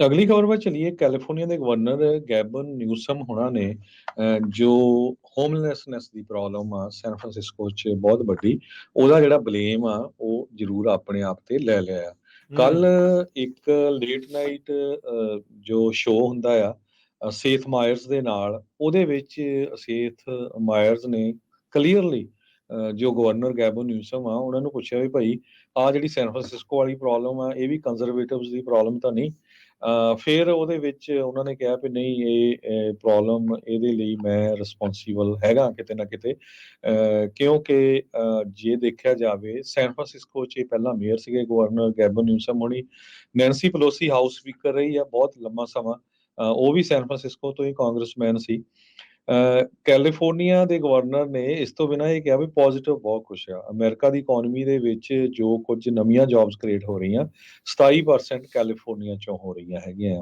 ਅਗਲੀ ਖਬਰ ਵੱਲ ਚਲੀਏ। ਕੈਲੀਫੋਰਨੀਆ ਦੇ ਗਵਰਨਰ ਗੈਬਨ ਨਿਊਸਮ ਹੋਣਾ ਨੇ ਜੋ ਹੋਮਲੈਸਨੈਸ ਦੀ ਪ੍ਰੋਬਲਮ ਆ ਸੈਨ ਫਰਾਂਸਿਸਕੋ 'ਚ ਬਹੁਤ ਵੱਡੀ, ਉਹਦਾ ਜਿਹੜਾ ਬਲੇਮ ਆ ਉਹ ਜ਼ਰੂਰ ਆਪਣੇ ਆਪ ਤੇ ਲੈ ਲਿਆ ਆ। ਕੱਲ ਇੱਕ ਲੇਟ ਨਾਈਟ ਜੋ ਸ਼ੋਅ ਹੁੰਦਾ ਆ ਸੇਥ ਮਾਇਰਸ ਦੇ ਨਾਲ, ਉਹਦੇ ਵਿੱਚ ਸੇਥ ਮਾਇਰਸ ਨੇ ਕਲੀਅਰਲੀ ਜੋ ਗਵਰਨਰ ਗੈਬਨ ਨਿਊਸਮ ਆ ਉਹਨਾਂ ਨੂੰ ਪੁੱਛਿਆ ਵੀ ਭਾਈ ਆ ਜਿਹੜੀ ਸੈਨ ਫਰਾਂਸਿਸਕੋ ਵਾਲੀ ਪ੍ਰੋਬਲਮ ਆ ਇਹ ਵੀ ਕੰਜ਼ਰਵੇਟਿਵਸ ਦੀ ਪ੍ਰੋਬਲਮ ਤਾਂ ਨਹੀਂ। ਫਿਰ ਉਹਦੇ ਵਿੱਚ ਉਹਨਾਂ ਨੇ ਕਿਹਾ ਵੀ ਨਹੀਂ ਇਹ ਪ੍ਰੋਬਲਮ ਇਹਦੇ ਲਈ ਮੈਂ ਰਿਸਪੌਂਸੀਬਲ ਹੈਗਾ ਕਿਤੇ ਨਾ ਕਿਤੇ, ਕਿਉਂਕਿ ਜੇ ਦੇਖਿਆ ਜਾਵੇ ਸੈਨ ਫਰਾਂਸਿਸਕੋ 'ਚ ਪਹਿਲਾਂ ਮੇਅਰ ਸੀਗੇ ਗਵਰਨਰ ਗੈਬਨ ਨਿਊਸਮ ਹੋਣੀ। ਨੈਂਸੀ ਪਲੋਸੀ ਹਾਊਸ ਸਪੀਕਰ ਰਹੀ ਆ ਬਹੁਤ ਲੰਮਾ ਸਮਾਂ, ਉਹ ਵੀ ਸੈਨ ਫਰਾਂਸਿਸਕੋ ਤੋਂ ਹੀ ਕਾਂਗਰਸਮੈਨ ਸੀ। ਕੈਲੀਫੋਰਨੀਆ ਦੇ ਗਵਰਨਰ ਨੇ ਇਸ ਤੋਂ ਬਿਨਾਂ ਇਹ ਕਿਹਾ ਵੀ ਪੋਜ਼ੀਟਿਵ ਬਹੁਤ ਕੁਛ ਆ ਅਮਰੀਕਾ ਦੀ ਇਕੋਨਮੀ ਦੇ ਵਿੱਚ, ਜੋ ਕੁਝ ਨਵੀਆਂ ਜੌਬਸ ਕ੍ਰੀਏਟ ਹੋ ਰਹੀਆਂ 27% ਕੈਲੀਫੋਰਨੀਆ ਚੋਂ ਹੋ ਰਹੀਆਂ ਹੈਗੀਆਂ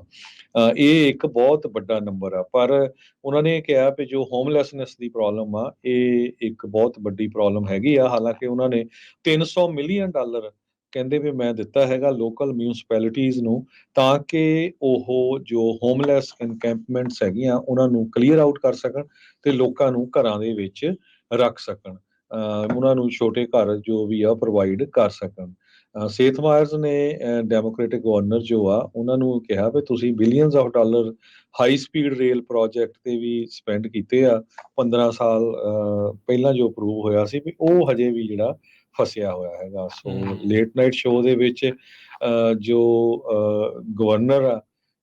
ਇਹ ਇੱਕ ਬਹੁਤ ਵੱਡਾ ਨੰਬਰ ਆ। ਪਰ ਉਹਨਾਂ ਨੇ ਕਿਹਾ ਵੀ ਜੋ ਹੋਮਲੈਸਨੈਸ ਦੀ ਪ੍ਰੋਬਲਮ ਆ ਇਹ ਇੱਕ ਬਹੁਤ ਵੱਡੀ ਪ੍ਰੋਬਲਮ ਹੈਗੀ ਆ। ਹਾਲਾਂਕਿ ਉਹਨਾਂ ਨੇ $300 ਮਿਲੀਅਨ ਕਹਿੰਦੇ ਵੀ ਮੈਂ ਦਿੱਤਾ ਹੈਗਾ ਲੋਕਲ ਮਿਊਨਿਸਪੈਲਿਟੀਜ਼ ਨੂੰ, ਤਾਂ ਕਿ ਉਹ ਜੋ ਹੋਮਲੈਸ ਇਨਕੈਂਪਮੈਂਟਸ ਹੈਗੀਆਂ ਉਹਨਾਂ ਨੂੰ ਕਲੀਅਰ ਆਊਟ ਕਰ ਸਕਣ ਤੇ ਲੋਕਾਂ ਨੂੰ ਘਰਾਂ ਦੇ ਵਿੱਚ ਰੱਖ ਸਕਣ, ਉਹਨਾਂ ਨੂੰ ਛੋਟੇ ਘਰ ਜੋ ਵੀ ਆ ਪ੍ਰੋਵਾਈਡ ਕਰ ਸਕਣ। ਸੇਥ ਮਾਇਰਸ ਨੇ ਡੈਮੋਕ੍ਰੇਟਿਕ ਗਵਰਨਰ ਜੋ ਆ ਉਹਨਾਂ ਨੂੰ ਕਿਹਾ ਵੀ ਤੁਸੀਂ billions of dollar high speed rail project ਤੇ ਵੀ ਸਪੈਂਡ ਕੀਤੇ ਆ 15 ਸਾਲ ਪਹਿਲਾਂ ਜੋ ਅਪਰੂਵ ਹੋਇਆ ਸੀ ਵੀ ਉਹ ਹਜੇ ਵੀ ਜਿਹੜਾ ਫਸਿਆ ਹੋਇਆ ਹੈਗਾ। ਸੋ ਲੇਟ ਨਾਈਟ ਸ਼ੋਅ ਦੇ ਵਿੱਚ ਜੋ ਗਵਰਨਰ ਆ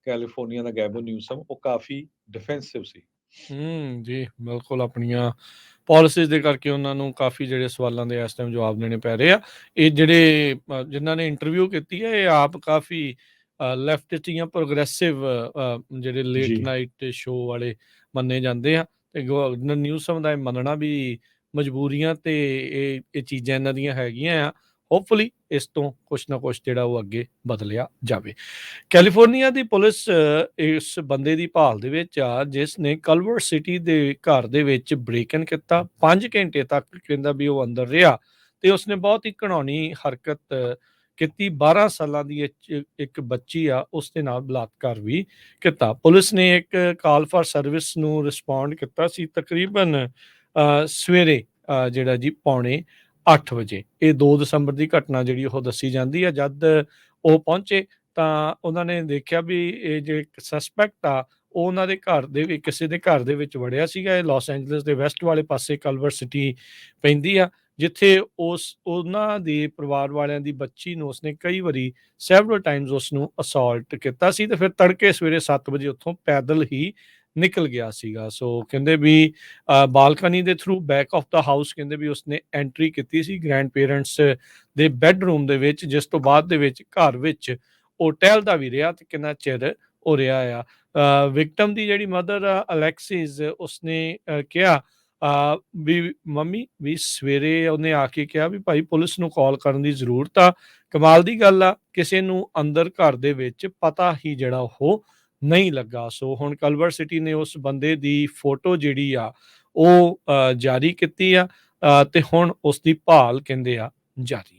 ਕੈਲੀਫੋਰਨੀਆ ਦਾ ਗੈਬਨ ਨਿਊਸਮ ਉਹ ਕਾਫੀ ਡਿਫੈਂਸਿਵ ਸੀ। ਜੀ ਬਿਲਕੁਲ, ਆਪਣੀਆਂ ਪਾਲਿਸੀਜ਼ ਦੇ ਕਰਕੇ ਉਹਨਾਂ ਨੂੰ ਕਾਫੀ ਜਿਹੜੇ ਸਵਾਲਾਂ ਦੇ ਇਸ ਟਾਈਮ ਜਵਾਬ ਦੇਣੇ ਪੈ ਰਹੇ ਆ। ਇਹ ਜਿਹੜੇ ਜਿਨ੍ਹਾਂ ਨੇ ਇੰਟਰਵਿਊ ਕੀਤੀ ਹੈ ਇਹ ਆਪ ਕਾਫੀ ਲੈਫਟਿਸਟ ਜਾਂ ਪ੍ਰੋਗਰੈਸਿਵ ਜਿਹੜੇ ਲੇਟ ਨਾਈਟ ਸ਼ੋਅ ਵਾਲੇ ਮੰਨੇ ਜਾਂਦੇ ਆ, ਤੇ ਗਵਰਨਰ ਨਿਊਸਮ ਦਾ ਇਹ ਮੰਨਣਾ ਵੀ ਮਜਬੂਰੀਆਂ ਤੇ ਇਹ ਚੀਜ਼ਾਂ ਇਹਨਾਂ ਦੀਆਂ ਹੈਗੀਆਂ ਆ। ਹੋਪਫੁਲੀ ਇਸ ਤੋਂ ਕੁਛ ਨਾ ਕੁਛ ਜਿਹੜਾ ਉਹ ਅੱਗੇ ਬਦਲਿਆ ਜਾਵੇ। ਕੈਲੀਫੋਰਨੀਆ ਦੀ ਪੁਲਿਸ ਇਸ ਬੰਦੇ ਦੀ ਭਾਲ ਦੇ ਵਿੱਚ ਆ ਜਿਸ ਨੇ ਕਲਵਰ ਸਿਟੀ ਦੇ ਘਰ ਦੇ ਵਿੱਚ ਬ੍ਰੇਕ ਇਨ ਕੀਤਾ। 5 ਘੰਟੇ ਤੱਕ ਕਹਿੰਦਾ ਵੀ ਉਹ ਅੰਦਰ ਰਿਹਾ ਤੇ ਉਸਨੇ ਬਹੁਤ ਹੀ ਘਿਨਾਉਣੀ ਹਰਕਤ ਕੀਤੀ। 12 ਸਾਲਾਂ ਦੀ ਇੱਕ ਬੱਚੀ ਆ ਉਸ ਦੇ ਨਾਲ ਬਲਾਤਕਾਰ ਵੀ ਕੀਤਾ। ਪੁਲਿਸ ਨੇ ਇੱਕ ਕਾਲ ਫਾਰ ਸਰਵਿਸ ਨੂੰ ਰਿਸਪੌਂਡ ਕੀਤਾ ਸੀ ਤਕਰੀਬਨ ਸਵੇਰੇ ਜਿਹੜਾ ਜੀ 7:45 ਵਜੇ। ਇਹ 2 ਦਸੰਬਰ ਦੀ ਘਟਨਾ ਜਿਹੜੀ ਉਹ ਦੱਸੀ ਜਾਂਦੀ ਆ। ਜਦ ਉਹ ਪਹੁੰਚੇ ਤਾਂ ਉਹਨਾਂ ਨੇ ਦੇਖਿਆ ਵੀ ਇਹ ਜੇ ਸਸਪੈਕਟ ਆ ਉਹ ਉਹਨਾਂ ਦੇ ਘਰ ਦੇ ਕਿਸੇ ਦੇ ਘਰ ਦੇ ਵਿੱਚ ਵੜਿਆ ਸੀਗਾ। ਇਹ ਲਾਸ ਐਂਜਲਸ ਦੇ ਵੈਸਟ ਵਾਲੇ ਪਾਸੇ ਕਲਵਰ ਸਿਟੀ ਪੈਂਦੀ ਆ, ਜਿੱਥੇ ਉਹਨਾਂ ਦੇ ਪਰਿਵਾਰ ਵਾਲਿਆਂ ਦੀ ਬੱਚੀ ਨੂੰ ਉਸਨੇ ਕਈ ਵਾਰੀ ਸੈਵਰਲ ਟਾਈਮਸ ਉਸ ਨੂੰ ਅਸੌਲਟ ਕੀਤਾ ਸੀ ਤੇ ਫਿਰ ਤੜਕੇ ਸਵੇਰੇ 7 ਵਜੇ ਉੱਥੋਂ ਪੈਦਲ ਹੀ ਨਿਕਲ ਗਿਆ ਸੀਗਾ। ਸੋ ਕਹਿੰਦੇ ਵੀ ਬਾਲਕਨੀ ਦੇ through back of the house ਕਹਿੰਦੇ ਵੀ ਉਸਨੇ ਐਂਟਰੀ ਕੀਤੀ ਸੀ ਗ੍ਰੈਂਡ ਪੇਰੈਂਟਸ ਦੇ ਬੈਡਰੂਮ ਦੇ ਵਿੱਚ, ਜਿਸ ਤੋਂ ਬਾਅਦ ਦੇ ਵਿੱਚ ਘਰ ਵਿੱਚ ਉਹ ਟਹਿਲਦਾ ਵੀ ਰਿਹਾ ਤੇ ਕਿੰਨਾ ਚਿਰ ਉਹ ਰਿਹਾ ਆ। ਵਿਕਟਮ ਦੀ ਜਿਹੜੀ ਮਦਰ ਆ ਅਲੈਕਸਿਸ, ਉਸਨੇ ਕਿਹਾ ਵੀ ਮੰਮੀ ਵੀ ਸਵੇਰੇ ਉਹਨੇ ਆ ਕੇ ਕਿਹਾ ਵੀ ਭਾਈ ਪੁਲਿਸ ਨੂੰ ਕਾਲ ਕਰਨ ਦੀ ਜ਼ਰੂਰਤ ਆ। ਕਮਾਲ ਦੀ ਗੱਲ ਆ ਕਿਸੇ ਨੂੰ ਅੰਦਰ ਘਰ ਦੇ ਵਿੱਚ ਪਤਾ ਹੀ ਜਿਹੜਾ ਉਹ ਨਹੀਂ ਲੱਗਾ। ਸੋ ਹੁਣ ਕਲਵਰ ਸਿਟੀ ਨੇ ਉਸ ਬੰਦੇ ਦੀ ਫੋਟੋ ਜਿਹੜੀ ਆ ਉਹ ਜਾਰੀ ਕੀਤੀ ਆ ਤੇ ਹੁਣ ਉਸ ਦੀ ਭਾਲ ਕਹਿੰਦੇ ਆ ਜਾਰੀ